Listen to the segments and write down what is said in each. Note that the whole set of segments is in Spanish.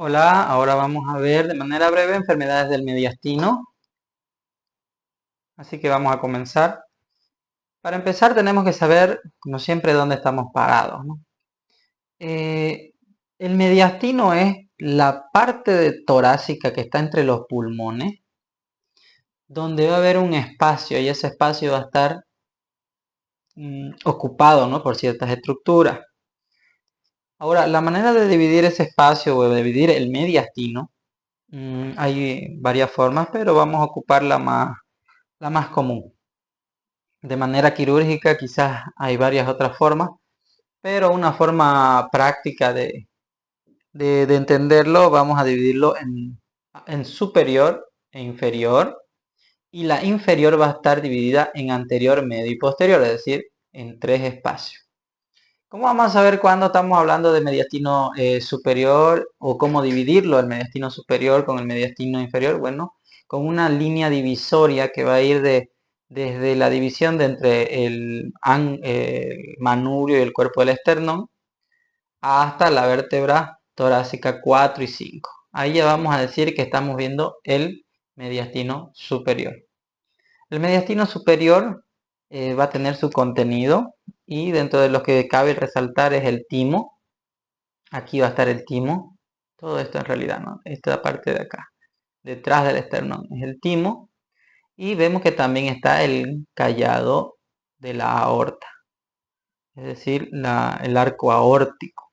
Hola, ahora vamos a ver de manera breve enfermedades del mediastino. Así que vamos a comenzar. Para empezar tenemos que saber, como siempre, dónde estamos parados, ¿no? Eh, el mediastino es la parte torácica que está entre los pulmones, donde va a haber un espacio y ese espacio va a estar ocupado, ¿no?, por ciertas estructuras. Ahora, la manera de dividir ese espacio o de dividir el mediastino, hay varias formas, pero vamos a ocupar la más común. De manera quirúrgica quizás hay varias otras formas, pero una forma práctica de entenderlo, vamos a dividirlo en superior e inferior, y la inferior va a estar dividida en anterior, medio y posterior, es decir, en tres espacios. ¿Cómo vamos a saber cuándo estamos hablando de mediastino superior o cómo dividirlo, el mediastino superior con el mediastino inferior? Bueno, con una línea divisoria que va a ir desde la división de entre el manubrio y el cuerpo del esternón hasta la vértebra torácica 4 y 5. Ahí ya vamos a decir que estamos viendo el mediastino superior. El mediastino superior va a tener su contenido y dentro de los que cabe resaltar es el timo. Aquí va a estar el timo. Todo esto en realidad, ¿no? Esta parte de acá, detrás del esternón, es el timo. Y vemos que también está el callado de la aorta, es decir, el arco aórtico.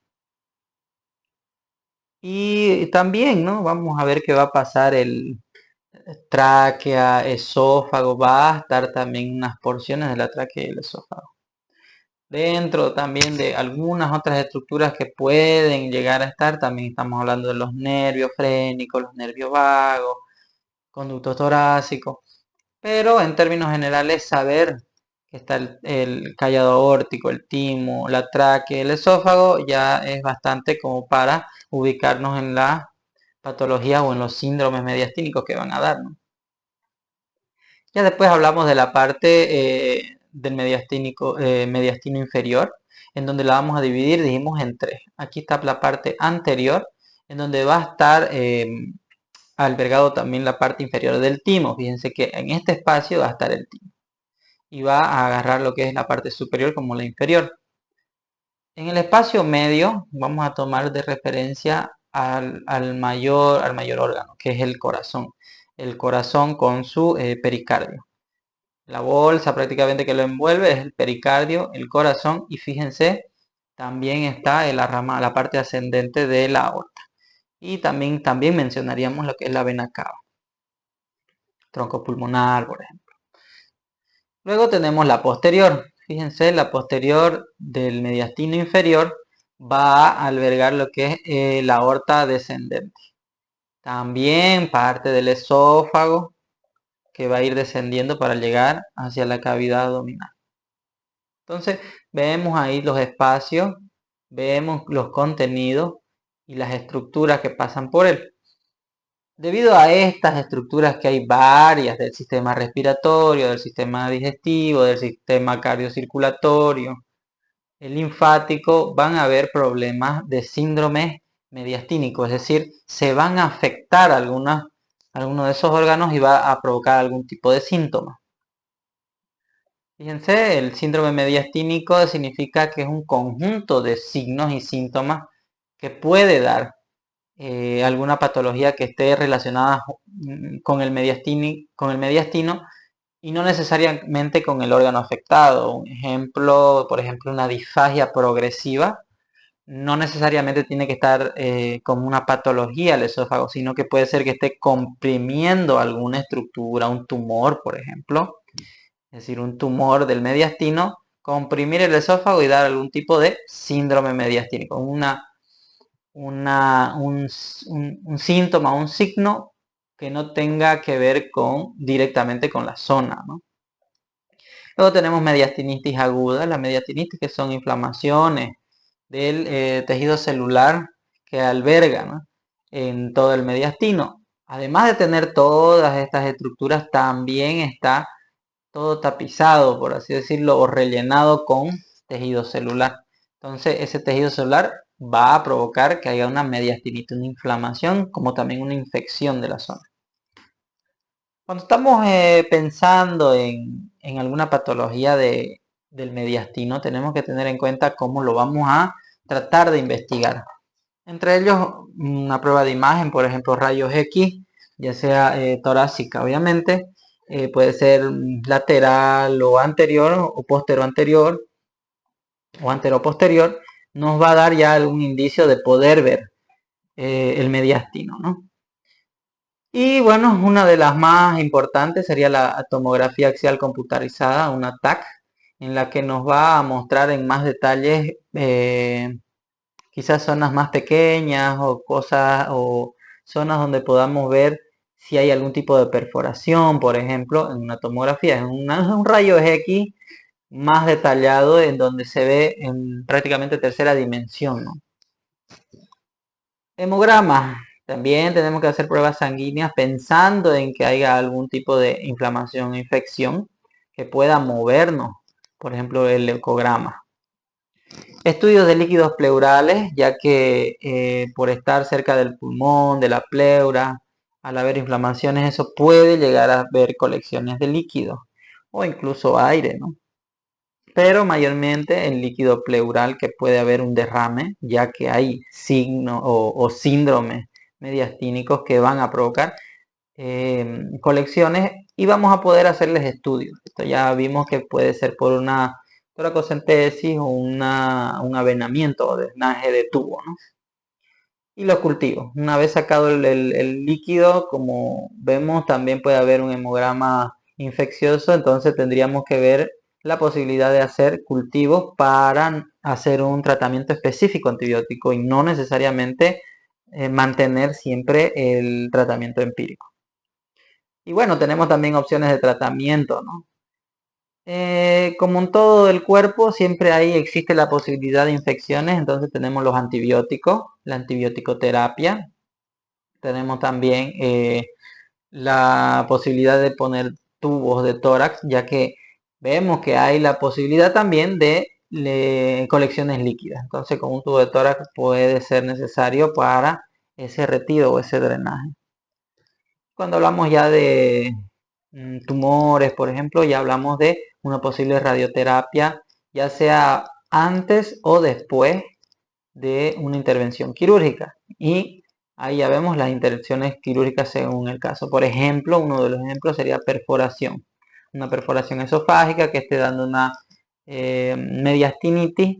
Y también, ¿no?, vamos a ver que va a pasar el tráquea, esófago, va a estar también unas porciones de la tráquea y el esófago. Dentro también de algunas otras estructuras que pueden llegar a estar, también estamos hablando de los nervios frénicos, los nervios vagos, conducto torácico, pero en términos generales saber que está el callado aórtico, el timo, la tráquea, el esófago, ya es bastante como para ubicarnos en la patología o en los síndromes mediastínicos que van a dar, ¿no? Ya después hablamos de la parte del mediastino inferior, en donde la vamos a dividir, dijimos, en tres. Aquí está la parte anterior, en donde va a estar albergado también la parte inferior del timo. Fíjense que en este espacio va a estar el timo y va a agarrar lo que es la parte superior como la inferior. En el espacio medio vamos a tomar de referencia al mayor órgano, que es el corazón. El corazón con su pericardio. La bolsa prácticamente que lo envuelve es el pericardio, el corazón, y fíjense, también está en la parte ascendente de la aorta. Y también mencionaríamos lo que es la vena cava, tronco pulmonar, por ejemplo. Luego tenemos la posterior. Fíjense, la posterior del mediastino inferior va a albergar lo que es la aorta descendente. También parte del esófago que va a ir descendiendo para llegar hacia la cavidad abdominal. Entonces, vemos ahí los espacios, vemos los contenidos y las estructuras que pasan por él. Debido a estas estructuras, que hay varias, del sistema respiratorio, del sistema digestivo, del sistema cardiocirculatorio, el linfático, van a haber problemas de síndrome mediastínico, es decir, se van a afectar algunos de esos órganos y va a provocar algún tipo de síntomas. Fíjense, el síndrome mediastínico significa que es un conjunto de signos y síntomas que puede dar alguna patología que esté relacionada con el mediastino y no necesariamente con el órgano afectado. Un ejemplo, por ejemplo, una disfagia progresiva no necesariamente tiene que estar como una patología el esófago, sino que puede ser que esté comprimiendo alguna estructura, un tumor, por ejemplo, es decir, un tumor del mediastino, comprimir el esófago y dar algún tipo de síndrome mediastínico, un síntoma, un signo que no tenga que ver directamente con la zona, ¿no? Luego tenemos mediastinitis aguda. Las mediastinitis, que son inflamaciones del tejido celular que alberga, ¿no?, en todo el mediastino. Además de tener todas estas estructuras, también está todo tapizado, por así decirlo, o rellenado con tejido celular. Entonces, ese tejido celular va a provocar que haya una mediastinitis, una inflamación, como también una infección de la zona. Cuando estamos pensando en alguna patología del mediastino, tenemos que tener en cuenta cómo lo vamos a tratar de investigar. Entre ellos, una prueba de imagen, por ejemplo, rayos X, ya sea torácica, obviamente, puede ser lateral o anterior, o postero anterior, o antero posterior, nos va a dar ya algún indicio de poder ver el mediastino, ¿no? Y bueno, una de las más importantes sería la tomografía axial computarizada, una TAC, en la que nos va a mostrar en más detalles quizás zonas más pequeñas o cosas o zonas donde podamos ver si hay algún tipo de perforación, por ejemplo, en una tomografía, en un rayo X más detallado en donde se ve en prácticamente tercera dimensión, ¿no? Hemograma. También tenemos que hacer pruebas sanguíneas pensando en que haya algún tipo de inflamación o infección que pueda movernos, por ejemplo, el leucograma. Estudios de líquidos pleurales, ya que por estar cerca del pulmón, de la pleura, al haber inflamaciones, eso puede llegar a ver colecciones de líquido o incluso aire, ¿no? Pero mayormente el líquido pleural, que puede haber un derrame, ya que hay signos o síndromes mediastínicos que van a provocar colecciones y vamos a poder hacerles estudios. Esto ya vimos que puede ser por una toracocentesis o un avenamiento o drenaje de tubo, ¿no? Y los cultivos. Una vez sacado el líquido, como vemos, también puede haber un hemograma infeccioso, entonces tendríamos que ver la posibilidad de hacer cultivos para hacer un tratamiento específico antibiótico y no necesariamente mantener siempre el tratamiento empírico. Y bueno, tenemos también opciones de tratamiento, ¿no? Como en todo el cuerpo, siempre ahí existe la posibilidad de infecciones, entonces tenemos los antibióticos, la antibioticoterapia, tenemos también la posibilidad de poner tubos de tórax, ya que vemos que hay la posibilidad también de colecciones líquidas, entonces con un tubo de tórax puede ser necesario para ese retiro o ese drenaje. Cuando hablamos ya de tumores, por ejemplo, ya hablamos de una posible radioterapia, ya sea antes o después de una intervención quirúrgica. Y ahí ya vemos las intervenciones quirúrgicas según el caso. Por ejemplo, uno de los ejemplos sería perforación. Una perforación esofágica que esté dando una mediastinitis.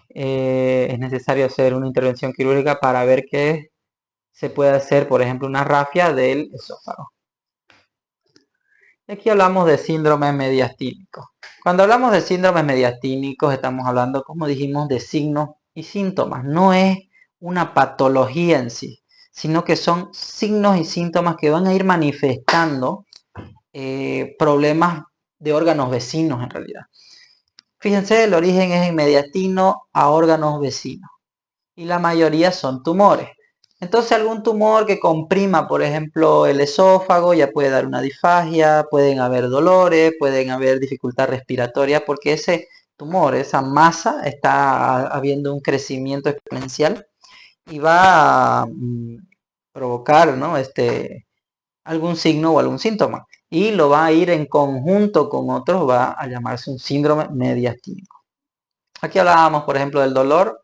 Es necesario hacer una intervención quirúrgica para ver que se puede hacer, por ejemplo, una rafia del esófago. Aquí hablamos de síndrome mediastínico. Cuando hablamos de síndromes mediastínicos, estamos hablando, como dijimos, de signos y síntomas. No es una patología en sí, sino que son signos y síntomas que van a ir manifestando problemas de órganos vecinos en realidad. Fíjense, el origen es en mediastino a órganos vecinos y la mayoría son tumores. Entonces algún tumor que comprima, por ejemplo, el esófago, ya puede dar una disfagia, pueden haber dolores, pueden haber dificultad respiratoria, porque ese tumor, esa masa, está habiendo un crecimiento exponencial y va a provocar, ¿no? Algún signo o algún síntoma. Y lo va a ir en conjunto con otros, va a llamarse un síndrome mediastínico. Aquí hablábamos, por ejemplo, del dolor.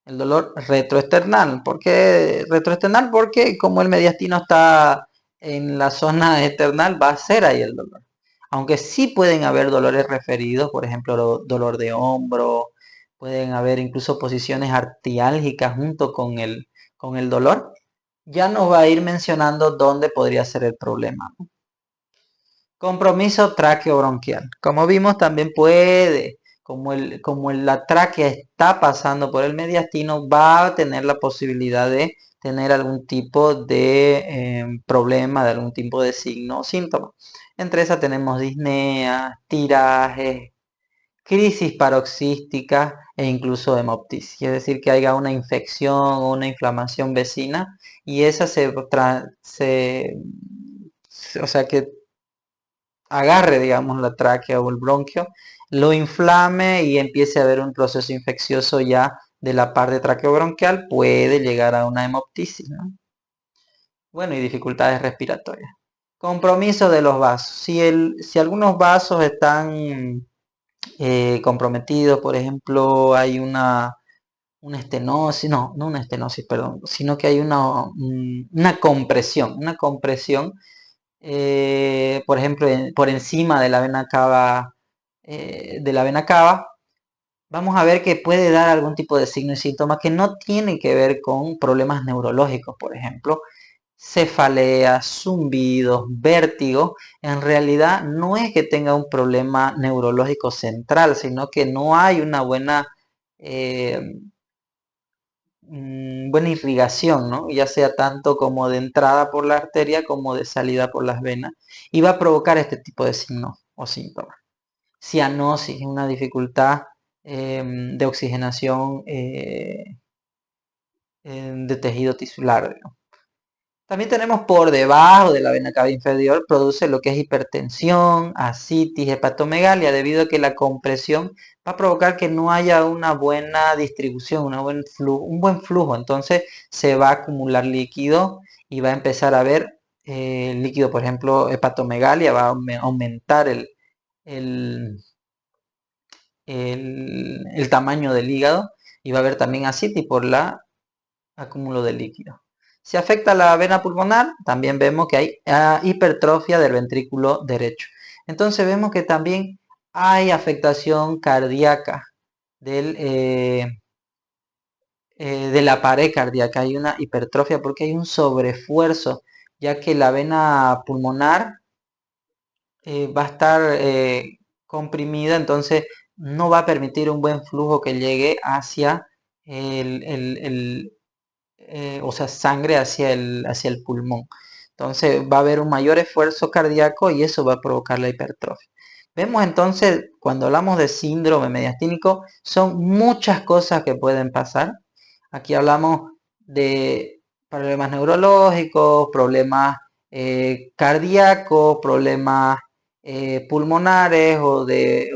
El dolor retroesternal. ¿Por qué retroesternal? Porque como el mediastino está en la zona esternal, va a ser ahí el dolor. Aunque sí pueden haber dolores referidos, por ejemplo, dolor de hombro, pueden haber incluso posiciones artiálgicas junto con el dolor. Ya nos va a ir mencionando dónde podría ser el problema, ¿no? Compromiso tráqueo-bronquial. Como vimos, también puede, como la tráquea está pasando por el mediastino, va a tener la posibilidad de tener algún tipo de problema, de algún tipo de signo o síntoma. Entre esas tenemos disnea, tiraje, crisis paroxística e incluso hemoptisis. Es decir, que haya una infección o una inflamación vecina y esa o sea, que agarre, digamos, la tráquea o el bronquio, lo inflame y empiece a haber un proceso infeccioso ya de la parte traqueobronquial puede llegar a una hemoptisis, ¿no? Bueno, y dificultades respiratorias. Compromiso de los vasos. Si algunos vasos están comprometidos, por ejemplo, hay una estenosis, no una estenosis, perdón, sino que hay una compresión, por ejemplo, por encima de la vena cava, vamos a ver que puede dar algún tipo de signo y síntoma que no tiene que ver con problemas neurológicos, por ejemplo, cefaleas, zumbidos, vértigo. En realidad no es que tenga un problema neurológico central, sino que no hay una eh, buena irrigación, ¿no? Ya sea tanto como de entrada por la arteria como de salida por las venas, y va a provocar este tipo de signos o síntomas. Cianosis, una dificultad de oxigenación de tejido tisular, ¿no? También tenemos por debajo de la vena cava inferior, produce lo que es hipertensión, ascitis, hepatomegalia, debido a que la compresión va a provocar que no haya una buena distribución, un buen flujo. Entonces se va a acumular líquido y va a empezar a haber líquido, por ejemplo, hepatomegalia, va a aumentar el, el tamaño del hígado, y va a haber también ascitis por la acúmulo de líquido. Si afecta la vena pulmonar, también vemos que hay hipertrofia del ventrículo derecho. Entonces vemos que también hay afectación cardíaca de la pared cardíaca. Hay una hipertrofia porque hay un sobreesfuerzo, ya que la vena pulmonar va a estar comprimida, entonces no va a permitir un buen flujo que llegue hacia o sea, sangre hacia el pulmón. Entonces va a haber un mayor esfuerzo cardíaco y eso va a provocar la hipertrofia. Vemos entonces, cuando hablamos de síndrome mediastínico, son muchas cosas que pueden pasar. Aquí hablamos de problemas neurológicos, problemas cardíacos, problemas pulmonares o de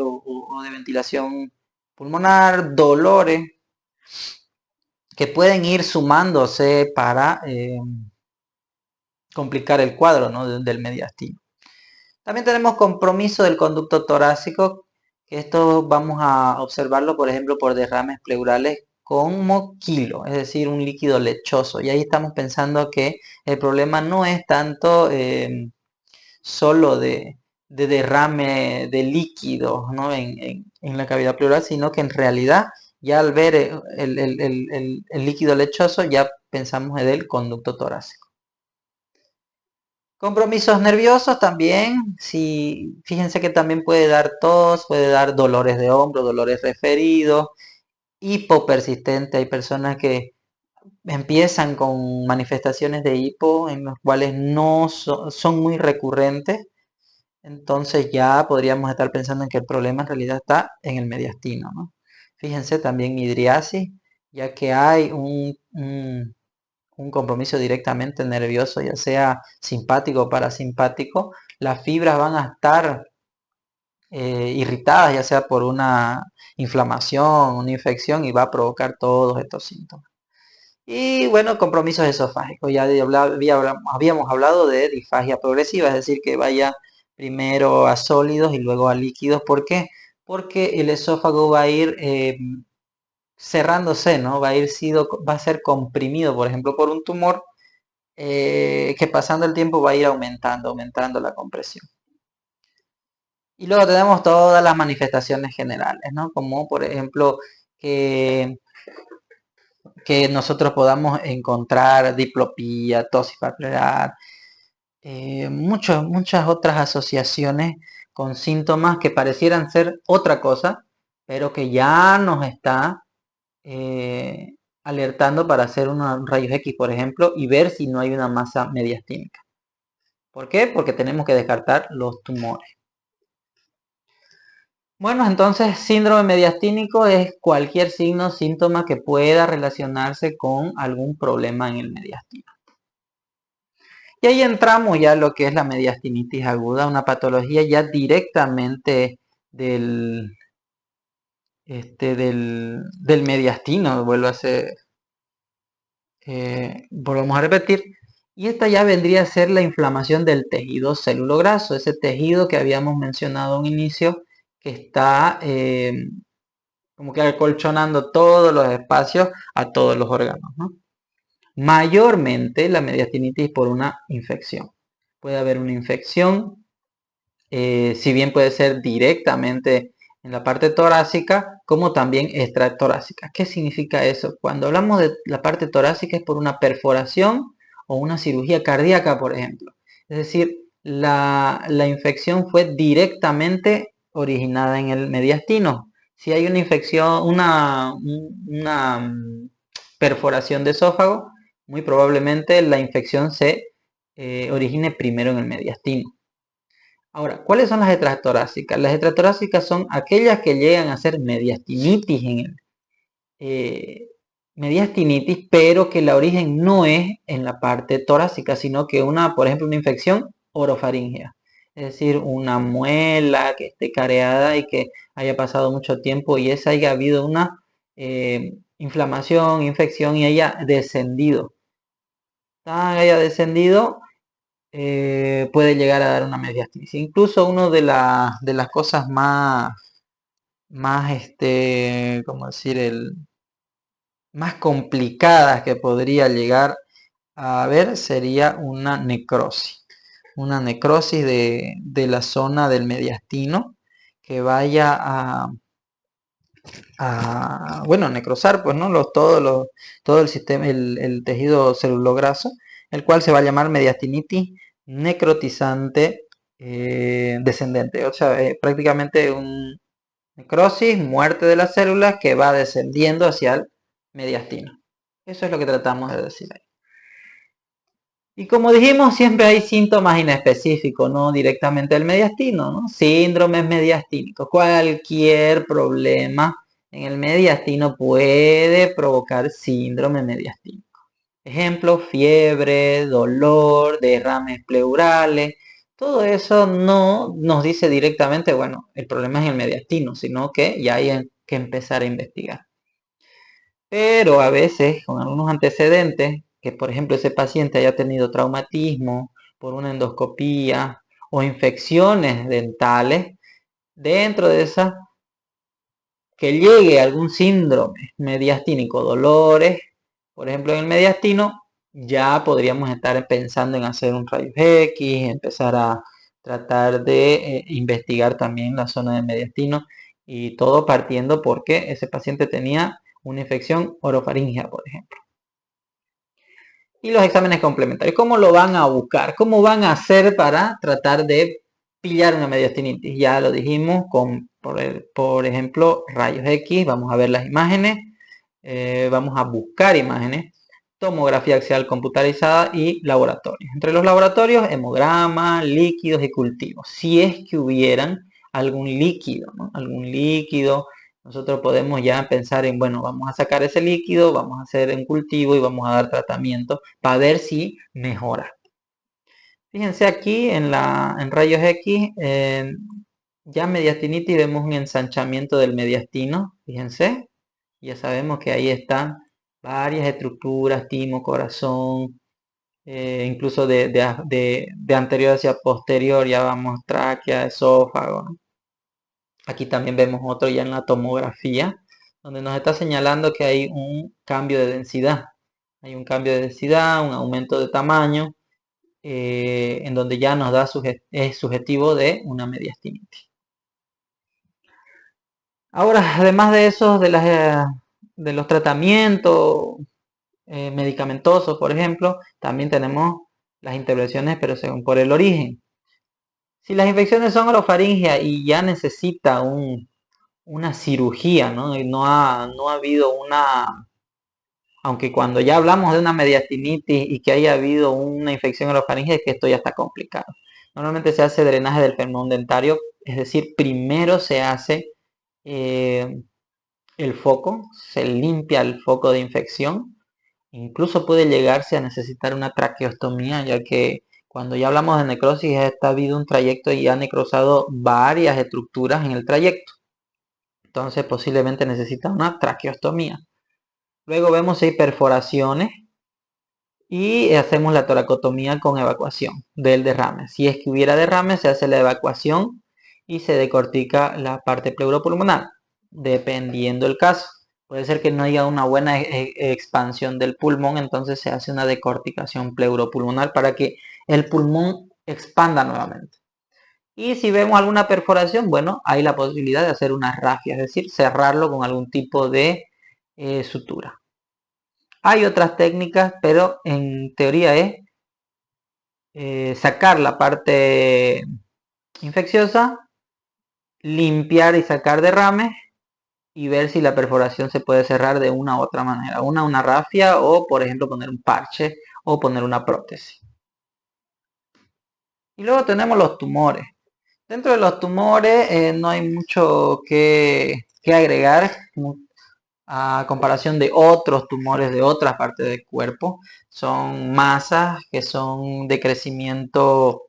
ventilación pulmonar, dolores que pueden ir sumándose para complicar el cuadro, ¿no?, del mediastino. También tenemos compromiso del conducto torácico, que esto vamos a observarlo, por ejemplo, por derrames pleurales como quilo, es decir, un líquido lechoso. Y ahí estamos pensando que el problema no es tanto solo de derrame de líquidos, ¿no?, en la cavidad pleural, sino que en realidad ya al ver el líquido lechoso ya pensamos en el conducto torácico. Compromisos nerviosos también, si, fíjense que también puede dar tos, puede dar dolores de hombro, dolores referidos, hipo persistente. Hay personas que empiezan con manifestaciones de hipo en los cuales no son muy recurrentes. Entonces ya podríamos estar pensando en que el problema en realidad está en el mediastino, ¿no? Fíjense también midriasis, ya que hay un compromiso directamente nervioso, ya sea simpático o parasimpático. Las fibras van a estar irritadas, ya sea por una inflamación, una infección, y va a provocar todos estos síntomas. Y bueno, compromisos esofágicos. Ya habíamos hablado de disfagia progresiva, es decir, que vaya primero a sólidos y luego a líquidos. ¿Por qué? Porque el esófago va a ir cerrándose, ¿no? Va a ser comprimido, por ejemplo, por un tumor, que pasando el tiempo va a ir aumentando la compresión. Y luego tenemos todas las manifestaciones generales, ¿no? Como por ejemplo que nosotros podamos encontrar diplopía, tos palpebral, muchas otras asociaciones con síntomas que parecieran ser otra cosa, pero que ya nos está alertando para hacer un rayos X, por ejemplo, y ver si no hay una masa mediastínica. ¿Por qué? Porque tenemos que descartar los tumores. Bueno, entonces síndrome mediastínico es cualquier signo o síntoma que pueda relacionarse con algún problema en el mediastino. Y ahí entramos ya a lo que es la mediastinitis aguda, una patología ya directamente del del mediastino, volvemos a repetir. Y esta ya vendría a ser la inflamación del tejido célulo graso, ese tejido que habíamos mencionado a un inicio, que está como que acolchonando todos los espacios a todos los órganos, ¿no? Mayormente la mediastinitis por una infección. Puede haber una infección, si bien puede ser directamente en la parte torácica, como también extratorácica. ¿Qué significa eso? Cuando hablamos de la parte torácica es por una perforación o una cirugía cardíaca, por ejemplo. Es decir, la infección fue directamente originada en el mediastino. Si hay una infección, una perforación de esófago, muy probablemente la infección se origine primero en el mediastino. Ahora, ¿cuáles son las extratorácicas? Las extratorácicas son aquellas que llegan a ser eh, mediastinitis, pero que la origen no es en la parte torácica, sino que por ejemplo, una infección orofaringea. Es decir, una muela que esté careada y que haya pasado mucho tiempo y esa haya habido una inflamación, infección y haya descendido. Haya descendido, puede llegar a dar una mediastinitis. Incluso una de las cosas más ¿cómo decir? Más complicadas que podría llegar a haber sería una necrosis. Una necrosis de la zona del mediastino que vaya bueno, necrosar, pues, ¿no? Todo el sistema, el tejido celulograso, el cual se va a llamar mediastinitis necrotizante descendente. O sea, prácticamente un necrosis, muerte de las células que va descendiendo hacia el mediastino. Eso es lo que tratamos de decir ahí. Y como dijimos, siempre hay síntomas inespecíficos, no directamente del mediastino, ¿no? Síndromes mediastínicos. Cualquier problema en el mediastino puede provocar síndrome mediastínico. Ejemplo, fiebre, dolor, derrames pleurales. Todo eso no nos dice directamente, bueno, el problema es el mediastino, sino que ya hay que empezar a investigar. Pero a veces con algunos antecedentes, que por ejemplo ese paciente haya tenido traumatismo por una endoscopía o infecciones dentales, dentro de esas que llegue algún síndrome mediastínico, dolores, por ejemplo en el mediastino, ya podríamos estar pensando en hacer un rayos X, empezar a tratar de investigar también la zona del mediastino y todo partiendo porque ese paciente tenía una infección orofaringea, por ejemplo. Y los exámenes complementarios, ¿cómo lo van a buscar? ¿Cómo van a hacer para tratar de pillar una mediastinitis? Ya lo dijimos por ejemplo, rayos X, vamos a ver las imágenes, vamos a buscar imágenes, tomografía axial computarizada y laboratorios. Entre los laboratorios, hemograma, líquidos y cultivos. Si es que hubieran algún líquido, ¿no? Algún líquido, nosotros podemos ya pensar en, bueno, vamos a sacar ese líquido, vamos a hacer un cultivo y vamos a dar tratamiento para ver si mejora. Fíjense aquí en rayos X, ya mediastinitis vemos un ensanchamiento del mediastino, fíjense, ya sabemos que ahí están varias estructuras, timo, corazón, incluso de anterior hacia posterior, ya vamos tráquea, esófago, ¿no? Aquí también vemos otro ya en la tomografía, donde nos está señalando que hay un cambio de densidad. Hay un cambio de densidad, un aumento de tamaño, en donde ya nos da es subjetivo de una mediastinitis. Ahora, además de eso, de los tratamientos medicamentosos, por ejemplo, también tenemos las intervenciones, pero según por el origen. Si las infecciones son orofaringeas y ya necesita una cirugía, ¿no? Y no ha habido aunque cuando ya hablamos de una mediastinitis y que haya habido una infección orofaringea, es que esto ya está complicado. Normalmente se hace drenaje del frenón dentario, es decir, primero se hace el foco, se limpia el foco de infección. Incluso puede llegarse a necesitar una traqueostomía, ya que cuando ya hablamos de necrosis, ha habido un trayecto y ha necrosado varias estructuras en el trayecto. Entonces posiblemente necesita una traqueostomía. Luego vemos si hay perforaciones y hacemos la toracotomía con evacuación del derrame. Si es que hubiera derrame, se hace la evacuación y se decortica la parte pleuropulmonar, dependiendo del caso. Puede ser que no haya una buena expansión del pulmón, entonces se hace una decorticación pleuropulmonar para que el pulmón expanda nuevamente. Y si vemos alguna perforación, bueno, hay la posibilidad de hacer una rafia, es decir, cerrarlo con algún tipo de sutura. Hay otras técnicas, pero en teoría es sacar la parte infecciosa, limpiar y sacar derrames y ver si la perforación se puede cerrar de una u otra manera. Una rafia o, por ejemplo, poner un parche o poner una prótesis. Y luego tenemos los tumores. Dentro de los tumores no hay mucho que agregar a comparación de otros tumores de otras partes del cuerpo. Son masas que son de crecimiento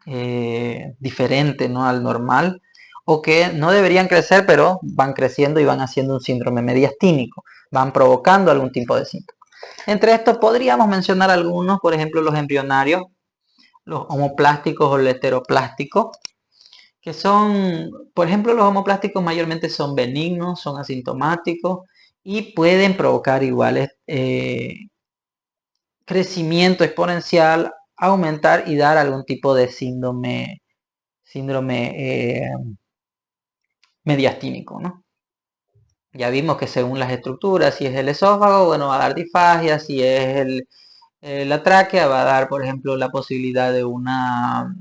diferente, ¿no?, al normal, o que no deberían crecer, pero van creciendo y van haciendo un síndrome mediastínico, van provocando algún tipo de síntoma. Entre estos podríamos mencionar algunos, por ejemplo, los embrionarios, los homoplásticos o el heteroplásticos, que son, por ejemplo, los homoplásticos mayormente son benignos, son asintomáticos y pueden provocar iguales crecimiento exponencial, aumentar y dar algún tipo de síndrome mediastínico, ¿no? Ya vimos que según las estructuras, si es el esófago, bueno, va a dar disfagia, si es la tráquea, va a dar, por ejemplo, la posibilidad de una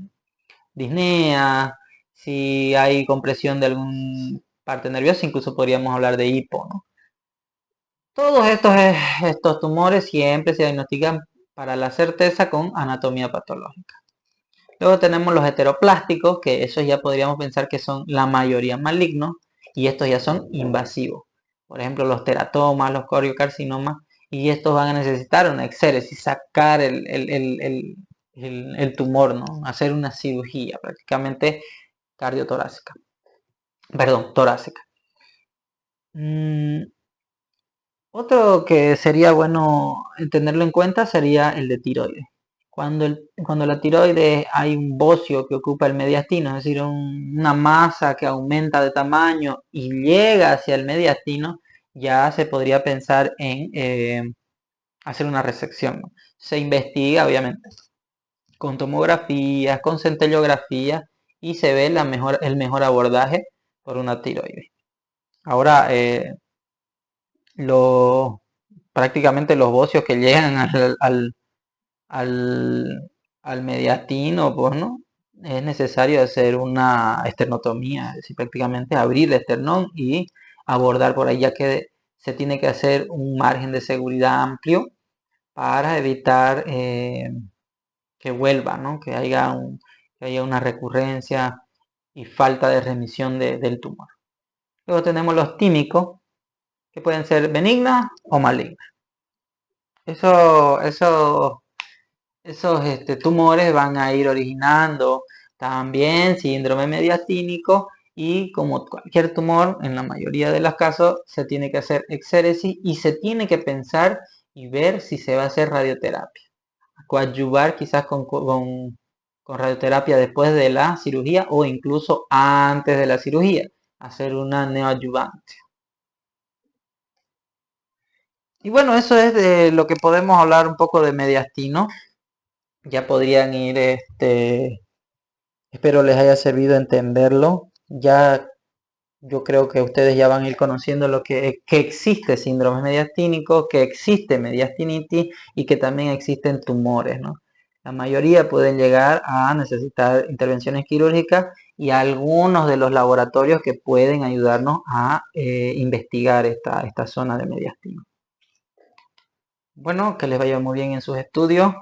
disnea, si hay compresión de alguna parte nerviosa, incluso podríamos hablar de hipo, ¿no? Todos estos tumores siempre se diagnostican para la certeza con anatomía patológica. Luego tenemos los heteroplásticos, que esos ya podríamos pensar que son la mayoría malignos, y estos ya son invasivos. Por ejemplo, los teratomas, los coriocarcinomas, y estos van a necesitar una exéresis, sacar el tumor, ¿no? Hacer una cirugía prácticamente cardiotorácica. Perdón, torácica. Otro que sería bueno tenerlo en cuenta sería el de tiroides. Cuando la tiroides hay un bocio que ocupa el mediastino, es decir, una masa que aumenta de tamaño y llega hacia el mediastino, ya se podría pensar en hacer una resección, ¿no? Se investiga, obviamente, con tomografías, con centellografía y se ve el mejor abordaje por una tiroides. Ahora, prácticamente los bocios que llegan al, al mediastino, pues, ¿no? Es necesario hacer una esternotomía, es decir, prácticamente abrir el esternón y abordar por ahí, ya que se tiene que hacer un margen de seguridad amplio para evitar que vuelva, ¿no? Que haya una recurrencia y falta de remisión del tumor. Luego tenemos los tímicos, que pueden ser benignas o malignas. Esos tumores van a ir originando también síndrome mediastínico y como cualquier tumor, en la mayoría de los casos se tiene que hacer exéresis y se tiene que pensar y ver si se va a hacer radioterapia. Coadyuvar quizás con radioterapia después de la cirugía o incluso antes de la cirugía, hacer una neoadyuvante. Y bueno, eso es de lo que podemos hablar un poco de mediastino. Ya podrían ir, espero les haya servido entenderlo. Ya yo creo que ustedes ya van a ir conociendo que existe síndrome mediastínico, que existe mediastinitis y que también existen tumores, ¿no? La mayoría pueden llegar a necesitar intervenciones quirúrgicas y algunos de los laboratorios que pueden ayudarnos a investigar esta zona de mediastino. Bueno, que les vaya muy bien en sus estudios.